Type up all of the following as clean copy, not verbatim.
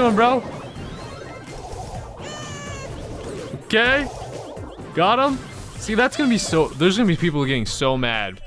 Doing, bro? Okay. Got him. See, that's gonna be so... There's gonna be people getting so mad.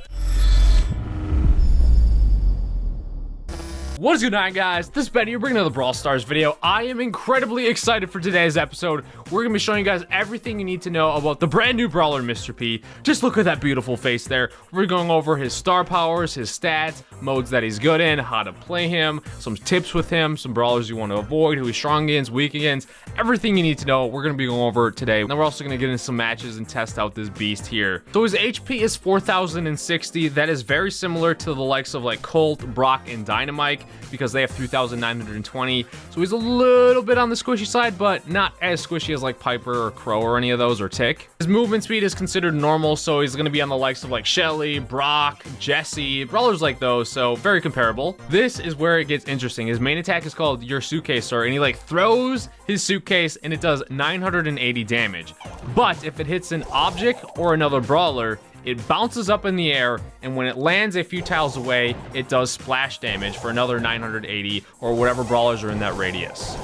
What is going on, guys? This is Ben here, bringing another Brawl Stars video. I am incredibly excited for today's episode. We're gonna be showing you guys everything you need to know about the brand new Brawler Mr. P. Just look at that beautiful face there. We're going over his star powers, his stats, modes that he's good in, how to play him, some tips with him, some brawlers you want to avoid, who he's strong against, weak against, everything you need to know. We're gonna be going over today. And then we're also gonna get into some matches and test out this beast here. So his HP is 4,060. That is very similar to the likes of like Colt, Brock, and Dynamite, because they have 3,920. So he's a little bit on the squishy side, but not as squishy as like Piper or Crow or any of those, or Tick. His movement speed is considered normal, so he's going to be on the likes of like Shelly, Brock, Jesse, brawlers like those, so very comparable. This is where it gets interesting. His main attack is called Your Suitcase, Sir, and he like throws his suitcase and it does 980 damage. But if it hits an object or another brawler, it bounces up in the air, and when it lands a few tiles away, it does splash damage for another 980, or whatever brawlers are in that radius.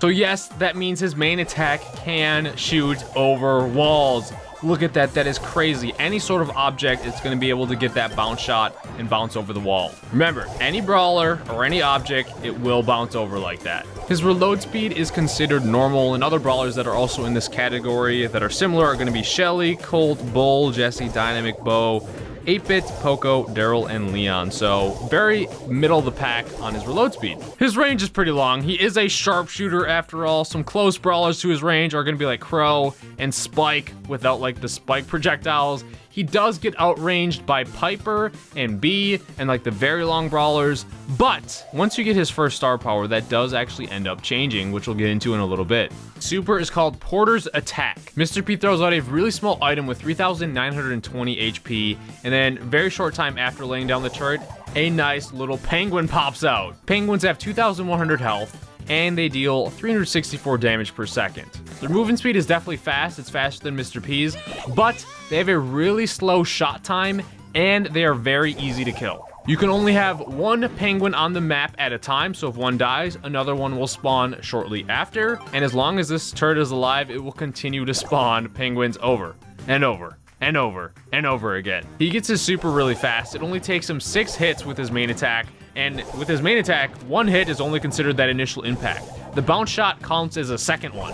So yes, that means his main attack can shoot over walls. Look at that, that is crazy. Any sort of object, it's going to be able to get that bounce shot and bounce over the wall. Remember, any brawler or any object, it will bounce over like that. His reload speed is considered normal, and other brawlers that are also in this category that are similar are going to be Shelly, Colt, Bull, Jesse, Dynamic, Bo, 8-Bit, Poco, Daryl, and Leon. So very middle of the pack on his reload speed. His range is pretty long. He is a sharpshooter after all. Some close brawlers to his range are going to be like Crow and Spike without like the spike projectiles. He does get outranged by Piper and B and like the very long brawlers, but once you get his first star power, that does actually end up changing, which we'll get into in a little bit. Super is called Porter's Attack. Mr. P throws out a really small item with 3,920 HP, and then very short time after laying down the turret, a nice little penguin pops out. Penguins have 2,100 health, and they deal 364 damage per second. Their movement speed is definitely fast. It's faster than Mr. P's, but they have a really slow shot time, and they are very easy to kill. You can only have one penguin on the map at a time, so if one dies, another one will spawn shortly after, and as long as this turret is alive, it will continue to spawn penguins over and over and over and over again. He gets his super really fast. It only takes him 6 hits with his main attack, and with his main attack, 1 hit is only considered that initial impact. The bounce shot counts as a second one.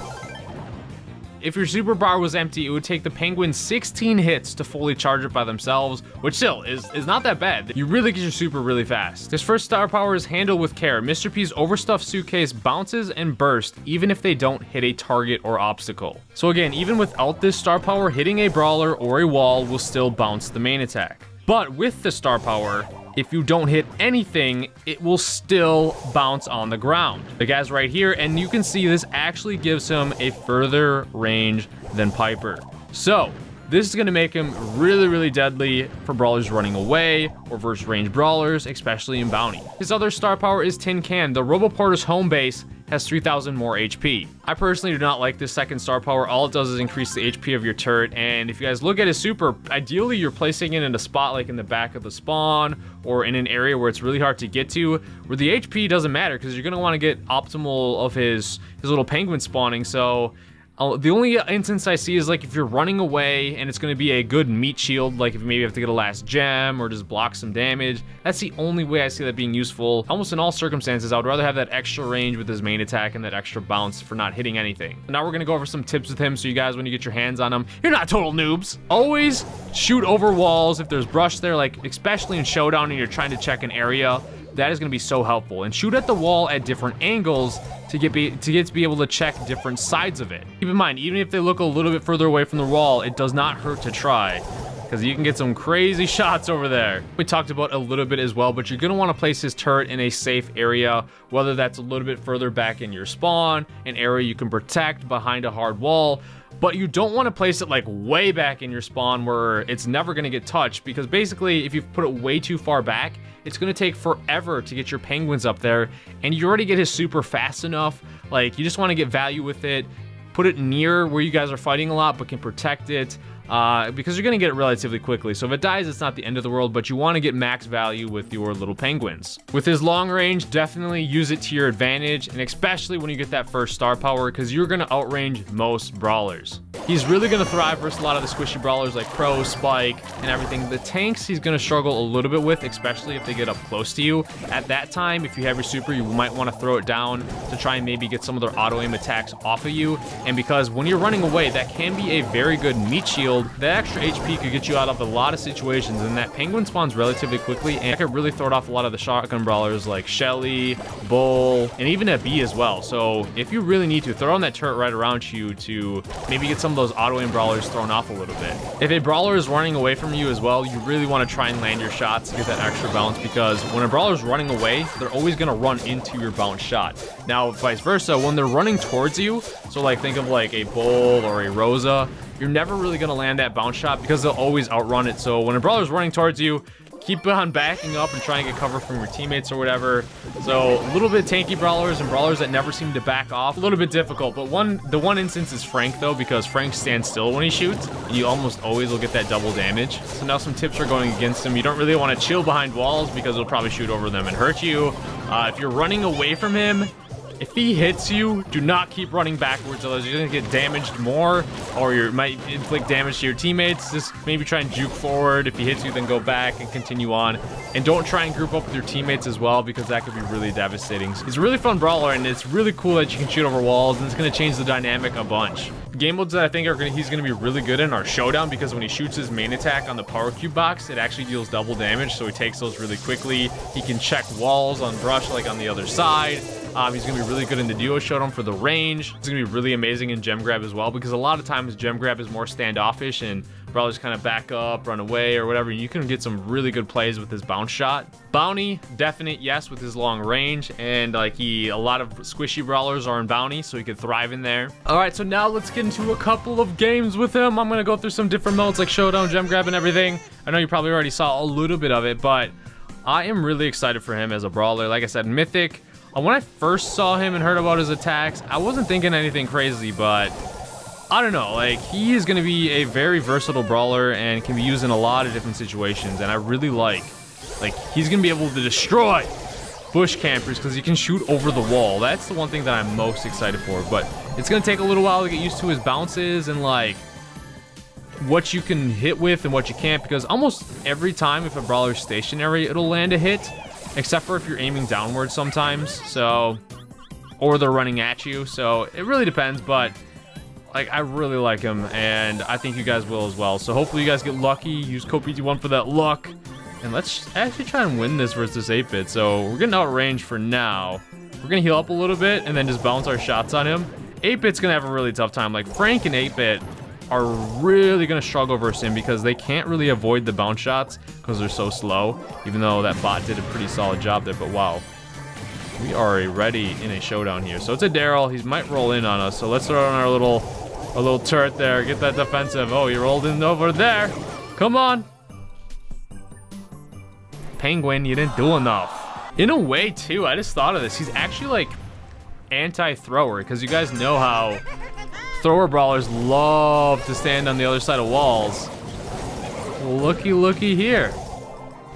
If your super bar was empty, it would take the penguins 16 hits to fully charge it by themselves, which still is not that bad. You really get your super really fast. His first star power is Handle with Care. Mr. P's overstuffed suitcase bounces and bursts even if they don't hit a target or obstacle. So again, even without this star power, hitting a brawler or a wall will still bounce the main attack. But with the star power, if you don't hit anything, it will still bounce on the ground. The guy's right here, and you can see this actually gives him a further range than Piper. So this is going to make him really, really deadly for brawlers running away or versus range brawlers, especially in Bounty. His other star power is Tin Can. The Roboporter's home base has 3,000 more HP. I personally do not like this second star power. All it does is increase the HP of your turret, and if you guys look at his super, ideally you're placing it in a spot like in the back of the spawn or in an area where it's really hard to get to, where the HP doesn't matter because you're going to want to get optimal of his little penguin spawning. So the only instance I see is like if you're running away and it's going to be a good meat shield, like if you maybe have to get a last gem or just block some damage. That's the only way I see that being useful. Almost in all circumstances, I would rather have that extra range with his main attack and that extra bounce for not hitting anything. Now we're going to go over some tips with him so you guys, when you get your hands on him, you're not total noobs. Always shoot over walls if there's brush there, like especially in Showdown and you're trying to check an area. That is going to be so helpful. And shoot at the wall at different angles to get to be able to check different sides of it. Keep in mind, even if they look a little bit further away from the wall, it does not hurt to try, because you can get some crazy shots over there. We talked about a little bit as well, but you're going to want to place his turret in a safe area, whether that's a little bit further back in your spawn, an area you can protect behind a hard wall. But you don't want to place it like way back in your spawn where it's never going to get touched, because basically if you put it way too far back, it's going to take forever to get your penguins up there, and you already get his super fast enough. Like, you just want to get value with it, put it near where you guys are fighting a lot but can protect it. because you're gonna get it relatively quickly. So if it dies, it's not the end of the world, but you want to get max value with your little penguins. With his long range, definitely use it to your advantage, and especially when you get that first star power, because you're gonna outrange most brawlers. He's really gonna thrive versus a lot of the squishy brawlers like Crow, Spike, and everything. The tanks he's gonna struggle a little bit with, especially if they get up close to you. At that time, if you have your super, you might want to throw it down to try and maybe get some of their auto aim attacks off of you. And because when you're running away, that can be a very good meat shield. That extra HP could get you out of a lot of situations, and that penguin spawns relatively quickly, and I could really throw it off a lot of the shotgun brawlers like Shelly, Bull, and even a Bee as well. So if you really need to, throw on that turret right around you to maybe get some of those auto aim brawlers thrown off a little bit. If a brawler is running away from you as well, you really want to try and land your shots to get that extra bounce, because when a brawler is running away, they're always going to run into your bounce shot. Now, vice versa, when they're running towards you, so like think of like a Bull or a Rosa, you're never really going to land that bounce shot because they'll always outrun it. So when a brawler is running towards you, keep on backing up and try and get cover from your teammates or whatever. So a little bit tanky brawlers and brawlers that never seem to back off, a little bit difficult. But the one instance is Frank though, because Frank stands still when he shoots, and you almost always will get that double damage. So now some tips are going against him. You don't really want to chill behind walls because he'll probably shoot over them and hurt you. If you're running away from him, if he hits you, do not keep running backwards, otherwise you're going to get damaged more, or you might inflict damage to your teammates. Just maybe try and juke forward. If he hits you, then go back and continue on. And don't try and group up with your teammates as well, because that could be really devastating. He's a really fun brawler, and it's really cool that you can shoot over walls, and it's going to change the dynamic a bunch. Game modes that I think he's going to be really good in are Showdown, because when he shoots his main attack on the power cube box, it actually deals double damage, so he takes those really quickly. He can check walls on brush like on the other side. He's going to be really good in the duo showdown for the range. It's going to be really amazing in gem grab as well, because a lot of times gem grab is more standoffish and brawlers kind of back up, run away or whatever. You can get some really good plays with his bounce shot. Bounty, definite yes with his long range, and like a lot of squishy brawlers are in bounty, so he could thrive in there. All right, so now let's get into a couple of games with him. I'm going to go through some different modes like showdown, gem grab, and everything. I know you probably already saw a little bit of it, but I am really excited for him as a brawler. Like I said, Mythic. When I first saw him and heard about his attacks, I wasn't thinking anything crazy, but I don't know, like he is going to be a very versatile brawler and can be used in a lot of different situations, and I really like he's going to be able to destroy bush campers because he can shoot over the wall. That's the one thing that I'm most excited for, but it's going to take a little while to get used to his bounces and like what you can hit with and what you can't, because almost every time if a brawler's stationary, it'll land a hit. Except for if you're aiming downward sometimes, so, or they're running at you, so it really depends, but like I really like him, and I think you guys will as well. So hopefully you guys get lucky, use code PT1 for that luck, and let's actually try and win this versus 8-bit. So we're getting outranged for now. We're gonna heal up a little bit and then just bounce our shots on him. 8-bit's gonna have a really tough time. Like Frank and 8-bit are really going to struggle versus him because they can't really avoid the bounce shots because they're so slow, even though that bot did a pretty solid job there. But wow, we are already in a showdown here. So it's a Daryl. He might roll in on us, so let's throw on our little turret there, get that defensive. Oh, he rolled in over there. Come on, Penguin, you didn't do enough. In a way too, I just thought of this, he's actually like anti-thrower, because you guys know how thrower brawlers love to stand on the other side of walls. Looky here.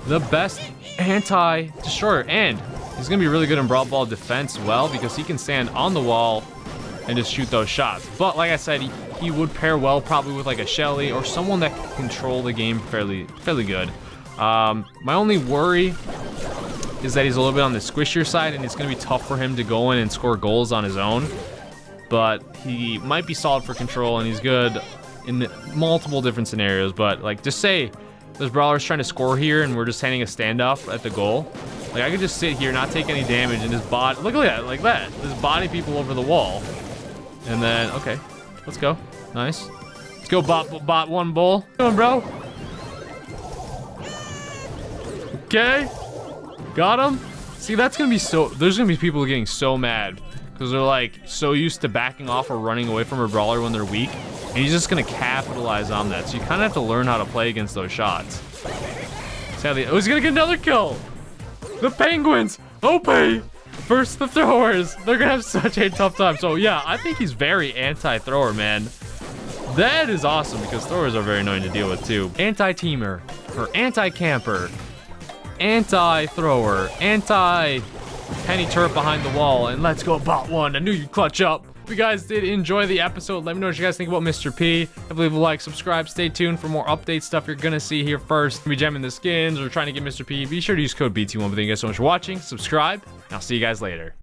The best anti-destroyer. And he's going to be really good in Brawl Ball defense well, because he can stand on the wall and just shoot those shots. But like I said, he would pair well probably with like a Shelly or someone that can control the game fairly good. My only worry is that he's a little bit on the squishier side, and it's going to be tough for him to go in and score goals on his own. But he might be solid for control, and he's good in multiple different scenarios. But like, just say there's brawlers trying to score here and we're just handing a standoff at the goal. Like I could just sit here, not take any damage, and just body, look at that, like that, just body people over the wall. And then, okay, let's go. Nice. Let's go bot one bull. Come on, bro. Okay. Got him. See, that's gonna be so, there's gonna be people getting so mad because they're like so used to backing off or running away from a brawler when they're weak, and he's just gonna capitalize on that. So you kind of have to learn how to play against those shots. Sadly, oh, he's gonna get another kill. The Penguins, OP versus the throwers. They're gonna have such a tough time. So yeah, I think he's very anti-thrower, man. That is awesome because throwers are very annoying to deal with too. Anti-teamer, or anti-camper, anti-thrower, anti-penny turret behind the wall, and let's go bot 1. I knew you'd clutch up. If you guys did enjoy the episode, let me know what you guys think about Mr. P. I believe a like, subscribe, stay tuned for more update stuff you're gonna see here first. Be gemming the skins or trying to get Mr. P. Be sure to use code BT1. But thank you guys so much for watching. Subscribe, and I'll see you guys later.